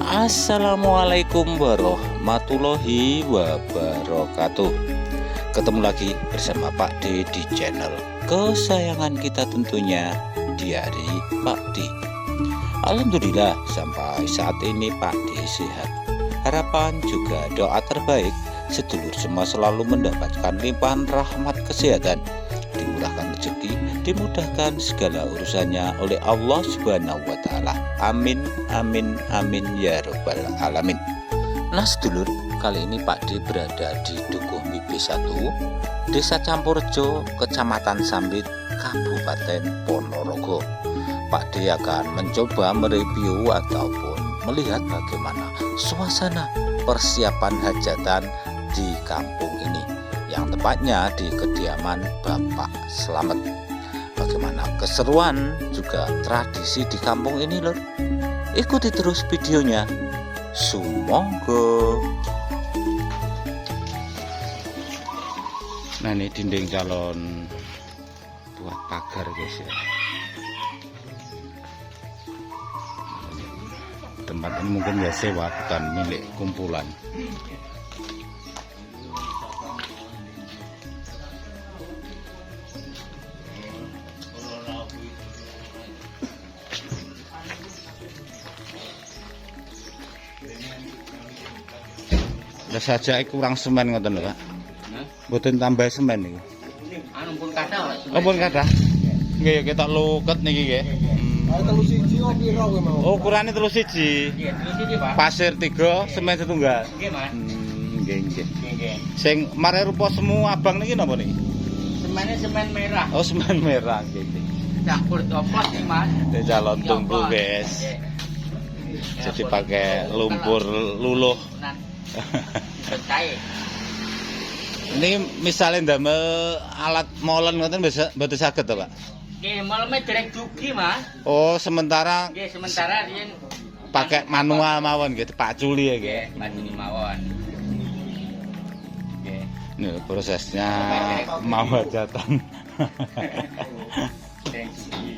Assalamualaikum warahmatullahi wabarakatuh. Ketemu lagi bersama Pak D di channel kesayangan kita tentunya, Diari Pak D. Alhamdulillah sampai saat ini Pak D sehat. Harapan juga doa terbaik sedulur semua selalu mendapatkan limpahan rahmat kesehatan, dimurahkan rezeki, dimudahkan segala urusannya oleh Allah Subhanahu wa Ta'ala. Amin, amin, amin ya Rabbal Alamin. Nah sedulur, kali ini Pak D berada di Dukuh Mibe 1, Desa Campurjo, Kecamatan Sambit, Kabupaten Ponorogo. Pak D akan mencoba mereview ataupun melihat bagaimana suasana persiapan hajatan di kampung ini, yang tepatnya di kediaman Bapak Slamet. Bagaimana keseruan juga tradisi di kampung ini lor. Ikuti terus videonya. Sumonggo. Nah ini dinding calon buat pagar guys ya. Tempat ini mungkin ya sewa, bukan milik kumpulan. Saja kurang semen ngoten lho Pak. Mboten tambah semen niku. Anu pun kathah. Oh pun kathah. Nggih ketok luket niki nggih. Telu siji kok piro kowe mau? Oh ukurane telu siji. Nggih, telu siji Pak. Pasir 3, semen setunggal. Nggih Mas. Nggih nggih. Nggih. Sing mare rupa semu abang niki napa niki? Semene semen merah. Oh semen merah nggih. Campur topos nih Mas. Ini calon tungku guys. Jadi pakai lumpur luluh. Percaya. Ini misalnya ndamel alat molen ngoten mboten saged to, Pak? Nggih, maleme derek dugi, Mas. Oh, sementara Nggih, sementara riyen pakai manual mawon nggih, dipaculi ya nggih. nggih, paculi mawon. Nggih. Ini prosesnya mau hajatan.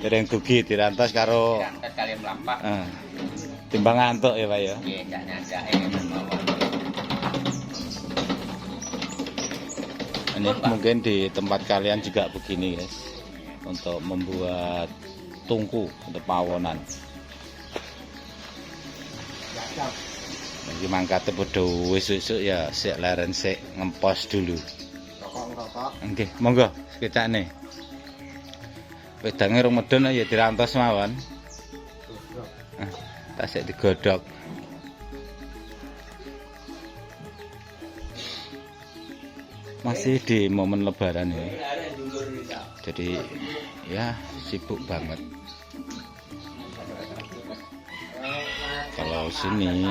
Dereng dugi dirantos karo Diangkat kali mlampah. timbang ngantuk ya, Pak ya. Nggih, ndak nyandake mawon. Ini mungkin di tempat kalian juga begini guys, untuk membuat tungku untuk pawonan. Jadi mangkate padha wis-wis ya sik leren sik ngempos dulu. Nggih, monggo sekecane. Wedange rong medun ya dirantos mawon. Tak sik digodhog. Masih di momen lebaran ya. Jadi ya sibuk banget. Kalau sini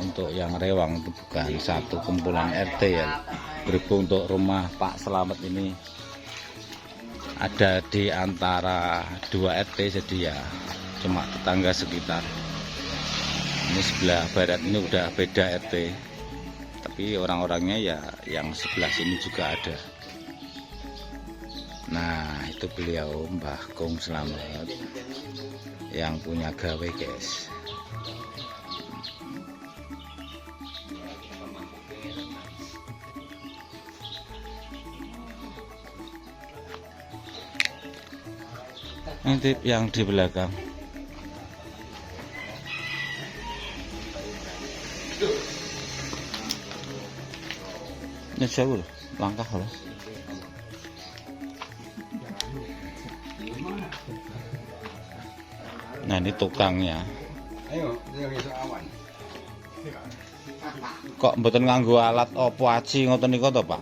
untuk yang rewang itu bukan satu kumpulan RT ya. Berhubung untuk rumah Pak Slamet ini ada di antara 2 RT, jadi ya cuma tetangga sekitar. Ini sebelah barat ini udah beda RT. Tapi orang-orangnya ya yang sebelah sini juga ada. Nah itu beliau Mbah Kong Slamet yang punya gawe guys. Ini yang di belakang. Ini jauh loh, langkah loh. Nah ini tukangnya. Kok mboten nganggo alat opo aci ngoten niku to, Pak?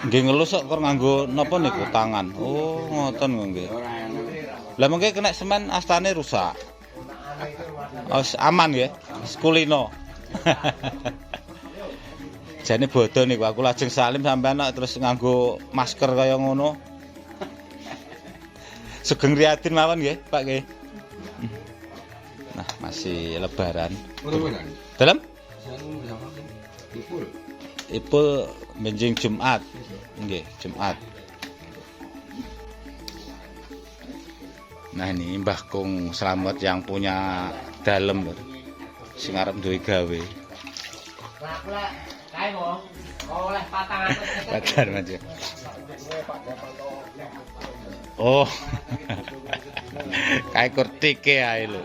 Nggih ngelus kok nganggo napa niku tangan. Oh, ngoten nggih. Lah mengke kena semen astane rusak. Oh, aman nggih. Kulino. Jane bodoh niku aku lajeng salim sampean terus nganggo masker kaya ngono. Sugeng Riyadin mawon nggih, Pak nggih. Nah, masih lebaran. Dalam? Ipul benjing Jumat. Nggih, Jumat. Nah ini Mbah Kung Slamet yang punya dalem lho. Sing arep duwe gawe. Kae wong oleh patangan. Pacar maju. Oh. Kayak kurtike ae lho.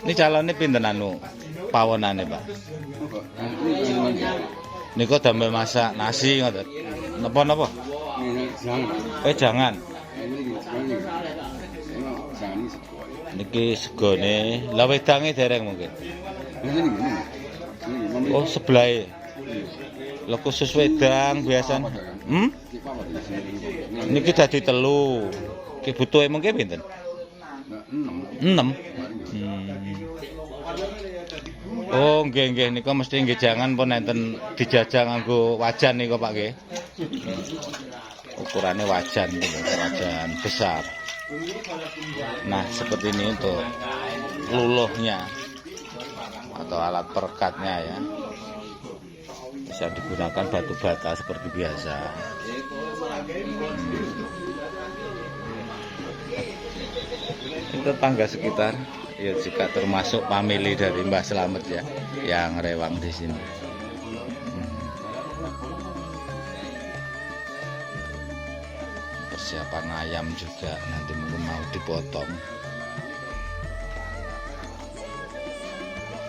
Ini calonnya pinten anu pawonane, Pak? Niku damel masak nasi ngoten. Napa-napa? Jangan. Niki segone, lah wedange dereng mungkin. Oh, sebelah. Lah khusus wedang biasa. Niki dadi 3. Ki butuhe mungkin pinten? 6. Oh, nggih nika mesti nggih jangan pun enten dijajah nganggo wajan nika Pak nggih. Ukurannya wajan gitu, wajan besar. Nah, seperti ini untuk luluhnya atau alat perekatnya ya. Bisa digunakan batu bata seperti biasa. Itu tangga sekitar ya juga termasuk famili dari Mbah Slamet ya yang rewang di sini. Persiapan ayam juga nanti mungkin mau dipotong.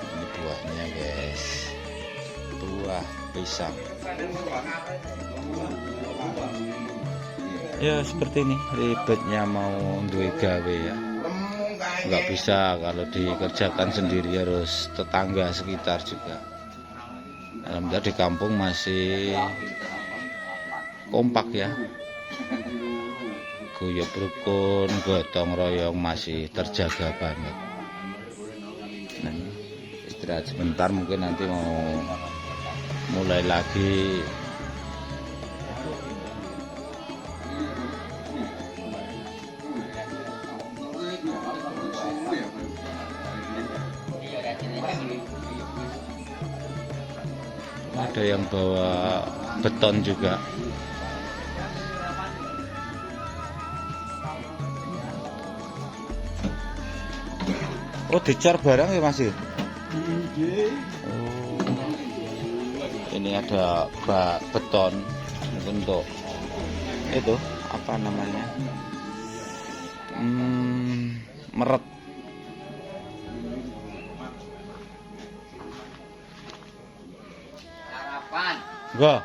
Ini buahnya guys, buah pisang. Ya seperti ini ribetnya mau duwe gawe ya. Nggak bisa kalau dikerjakan sendiri, harus tetangga sekitar juga. Alhamdulillah di kampung masih kompak ya, guyub rukun, gotong royong masih terjaga banget. Nah, istirahat sebentar, mungkin nanti mau mulai lagi. Ada yang bawa beton juga. Oh, dicor barang ya Mas? Oh. Ini ada bak beton untuk itu apa namanya? Meret. Go,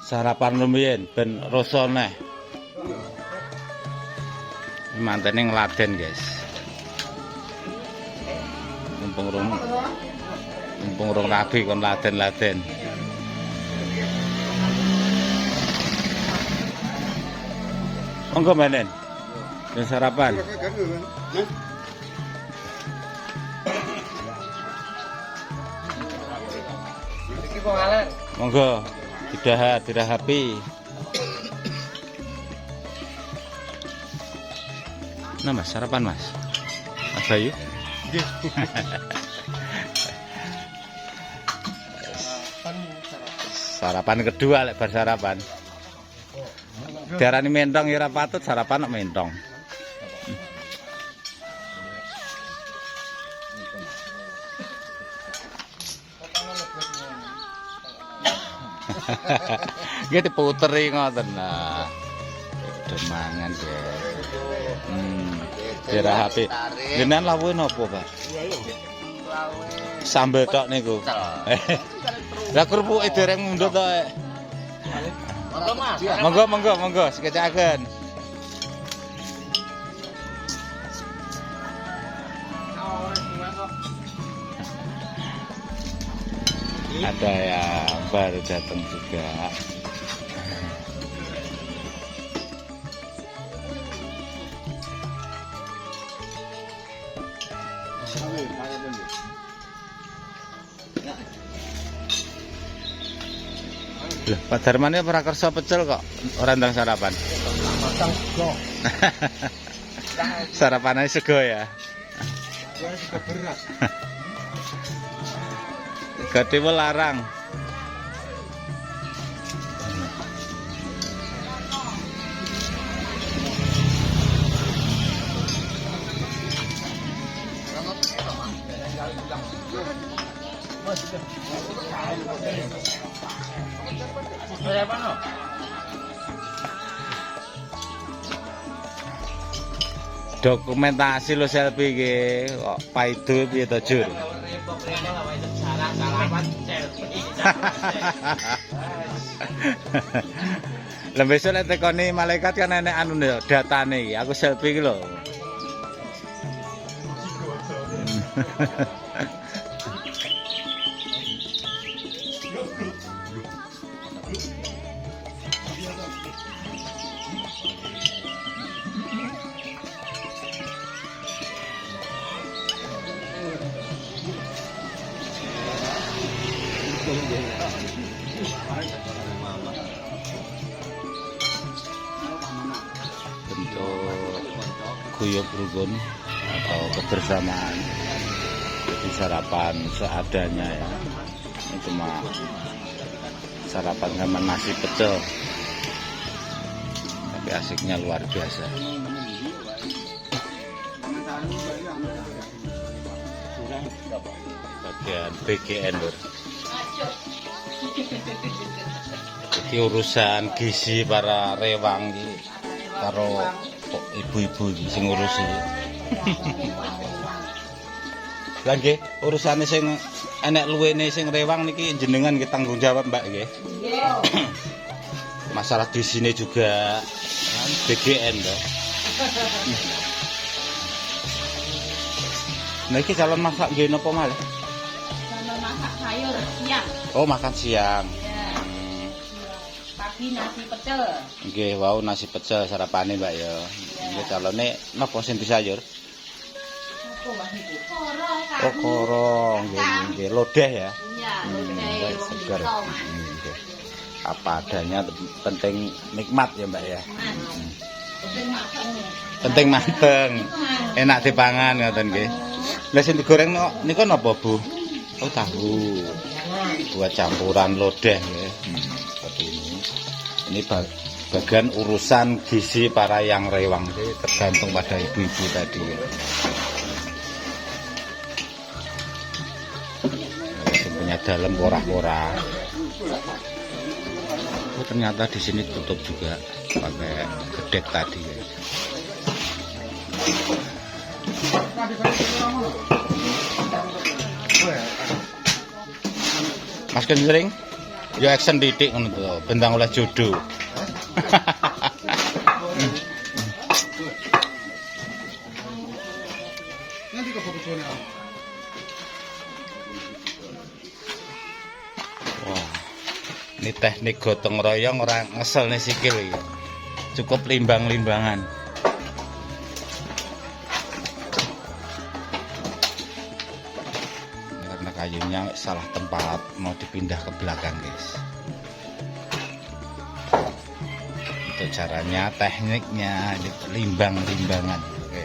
sarapan lumayan ben rosone. Mantene ngladen, guys. Mumpung rong rabi kon laden-laden. Monggo menen. Ben sarapan. Monggo. Dirahapi. Nah Mas, sarapan Mas. Mas Bayu. Sarapan kedua lek bar sarapan. Diarani mentong ya ora patut, sarapan kok mentong. Nggih diputeri ngoten nah. Demangan guys. Dirahapi. Jenengan lawuhe napa, Pak? Sambel tok niku. Lah kerupuk dereng mundhut to. Monggo, sekecakaken. Ada yang baru datang juga. Loh, Pak Darman ini prakersa pecel kok ora ndang sarapan. Sarapannya sego ya. Gede larang. Dokumentasi lo selfie iki kok paido piye to, Jur? Lah besok nek tekoni malaikat kan enek anu datane iki. Aku selfie iki lho. Bentuk guyub rukun atau kebersamaan, jadi sarapan seadanya ya. Ini cuma sarapan sama nasi pecel, tapi asiknya luar biasa. Bagian BGN lur. Jadi urusan gizi para rewang iki karo ibu-ibu iki sing ngurusi. Lah nggih, urusane sing enek luwene sing rewang niki jenengan nggih tanggung jawab, Mbak nggih. Masalah gisine juga BGN to. Nah iki calon masak nggih napa malih? Calon masak sayur siang. Oh, makan siang. Ya. Pagi nasi pecel. Nggih, wau nasi pecel sarapane, Mbak ya. Nggih calone napa sing disayur? Apa Mbak Ibu? Koro, Oh, koro, nggih, lodeh ya. Iya, lodeh wong seger. iso. Nggih. Apa adanya penting nikmat ya, Mbak ya. Penting makan. Penting mateng. Enak dipangan ngoten nggih. Lah sing digoreng niku napa, Bu? Oh, tahu. Buat campuran lodeh ya. Seperti ini. Ini bagian urusan gizi para yang rewang itu tergantung pada ibu-ibu tadi ya. Yang punya dalam borak-borak. Oh, ternyata di sini tutup juga pakai gedek tadi ya. Mas Kenjering, yo action didik ngono to, bentang oleh jodoh. Wah, ini teknik gotong royong orang ngesel nih sikil ya. Cukup limbang-limbangan. Karena kayunya salah tempat, mau dipindah ke belakang, guys. Itu caranya, tekniknya limbang-limbangan. Oke.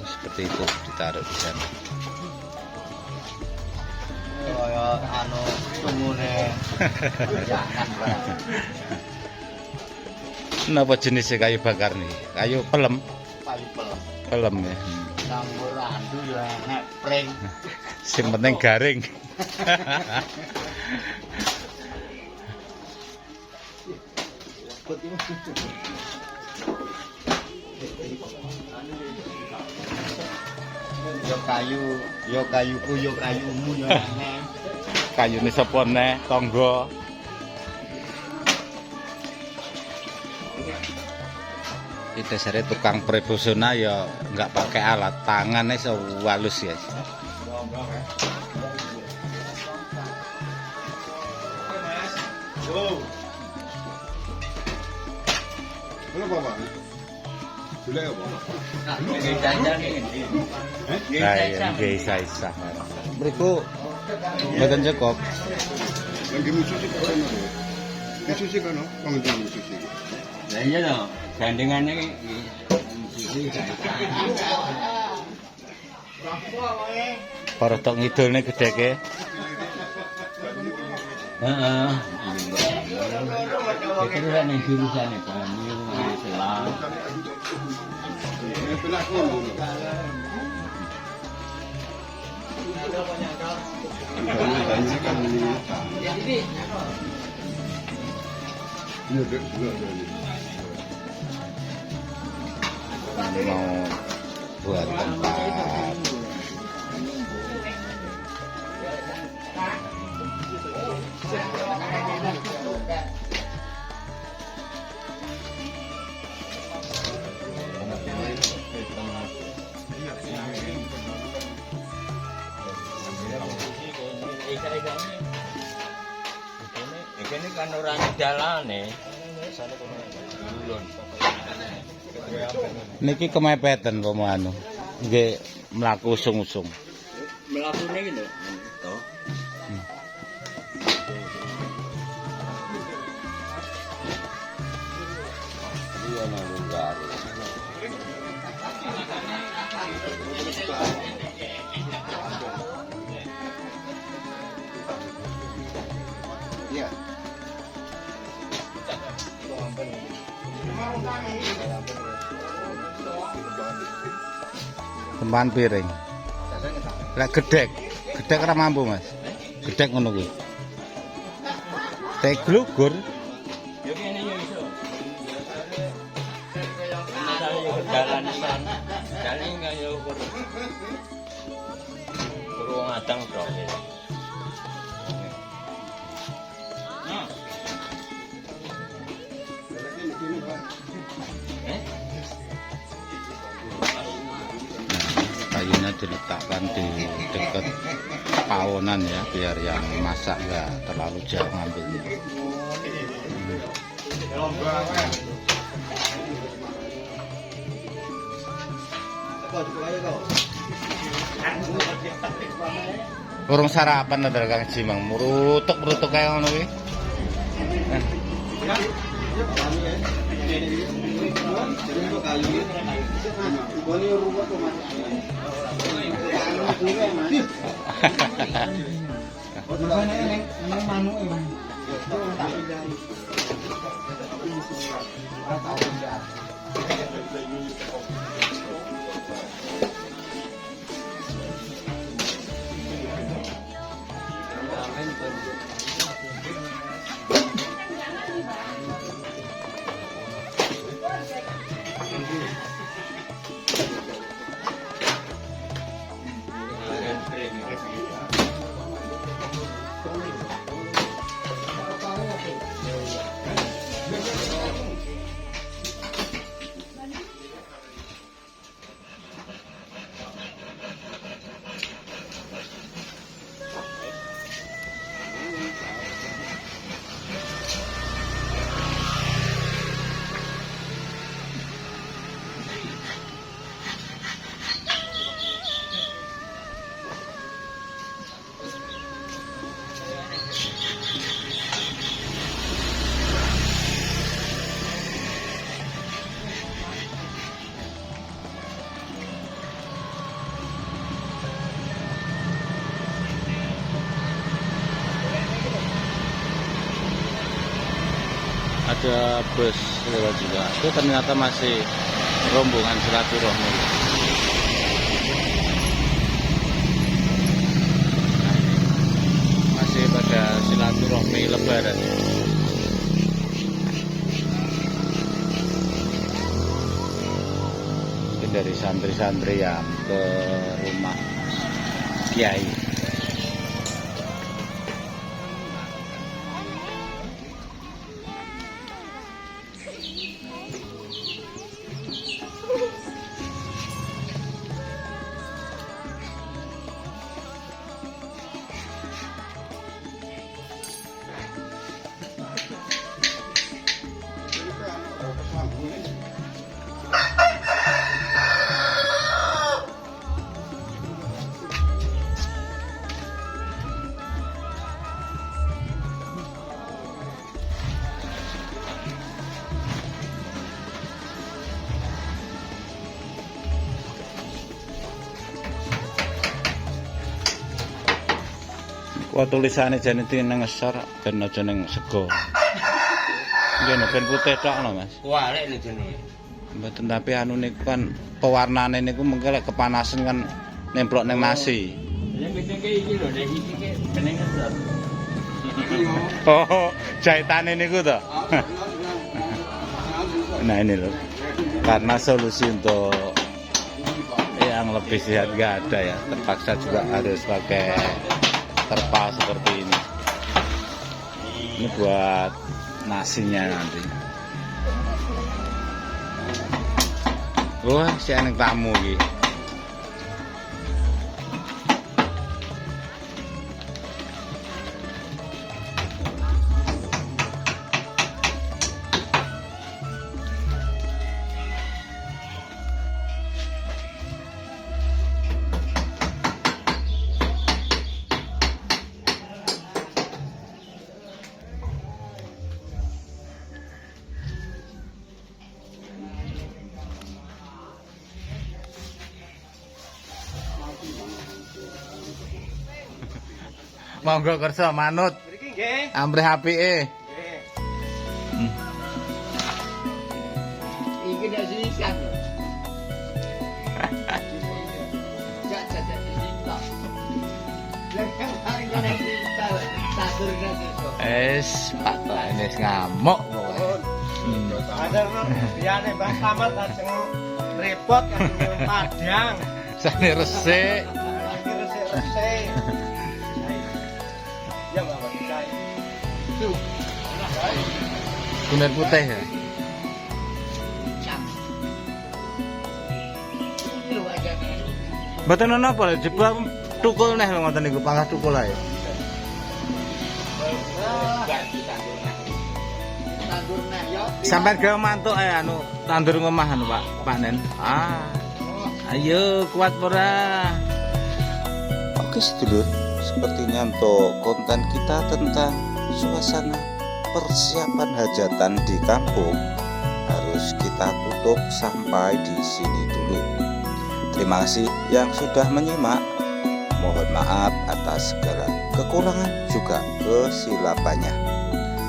Seperti itu ditaruh di sana. Kaya anu tungune. Napa jenisnya kayu bakar nih? Kayu pelem? Kayu pelem. Pelem ya. Campur andu yo enek pring. Sing penting garing. Yo kayuku yo kayumu yo enek. Kayune sapa neh tangga. Itu dasarnya tukang profesional ya nggak pakai alat, tangannya sewalus ya. Nah, ya nggih isa-isa. Mriku mboten cukup. Lagi mususi kono. Mususi kono, pengen mususi. Lah iya to, gandengane iki. Para tok ngidulne gedheke. Heeh. Itu kan yang jurusannya banyu, selang. Ini pernah kono. mau buat tempat. Ini kan orang jalan nih. Niki kemepeten pomo anu. Nggih mlaku usung-usung. Melakune iki lho. Toh. Iya nang enggak. Iya. Teman piring. Lek gedhek ora mampu, Mas. Gedhek ngono kuwi. Teh glugur. Yo kene yo iso. Misalnya yo jalan sana. Jalan enggak yo kurang ngadang tok. Kayunya diletakkan di dekat pawonan ya, biar yang masak nggak terlalu jauh ngambilnya. Urung sarapan ada Kang Jimang, murutuk kayak ngono kuwi. Ada bus lewat juga. Itu ternyata masih rombongan silaturahmi. Masih pada silaturahmi Lebaran. Mungkin dari santri-santri yang ke rumah kiai. Wah tulisane jane nang ngesor ben aja ning sego. Ngene ben putih tok lho Mas. Kuarek nih jenenge. Mboten tapi anu niku kan pewarnane niku mengke lek kepanasan kan nemplok ning nasi. Ya ngene iki lho, nek iki ki meneng ngesor. Oh, jahitane niku to. Nah ini loh. Karena solusi untuk yang lebih sehat nggak ada ya, terpaksa juga harus pakai terpal seperti ini. Ini buat nasinya nanti. Wah, si anak tamu iki. Monggo kersa manut. Mriki nggih. Amrih apike. Nggih. Iki nek sikat. Jajak sikat. Lah kan paling kena sikat. Tadur gitu. Pak ini ngamuk pokoknya. Ada biane Mbah Slamet lajeng repot kan Padang. Sane resik. Lagi resik-resik. Ya Mbak Wadai. Tuh. Kunir putih ya. Cak. Itu aja. Mboten ono apa lho, jebul tukul neh ngoten niku, pangkas tukul ae. Tandur nah yo. Sampeyan gawe mantuk ae anu tandur ngomah anu Pak Nen. Ayo kuat ora. Oke sedulur, sepertinya untuk konten kita tentang suasana persiapan hajatan di kampung harus kita tutup sampai di sini dulu. Terima kasih yang sudah menyimak. Mohon maaf atas segala kekurangan juga kesilapannya.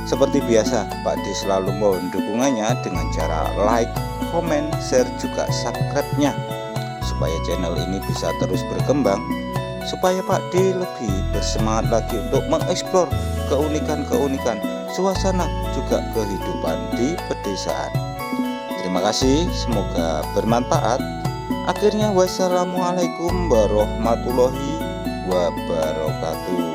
Seperti biasa, Pak D selalu mohon dukungannya dengan cara like, komen, share juga subscribe-nya supaya channel ini bisa terus berkembang, supaya Pak D lebih bersemangat lagi untuk mengeksplor keunikan-keunikan suasana juga kehidupan di pedesaan. Terima kasih, semoga bermanfaat. Akhirnya wassalamualaikum warahmatullahi wabarakatuh.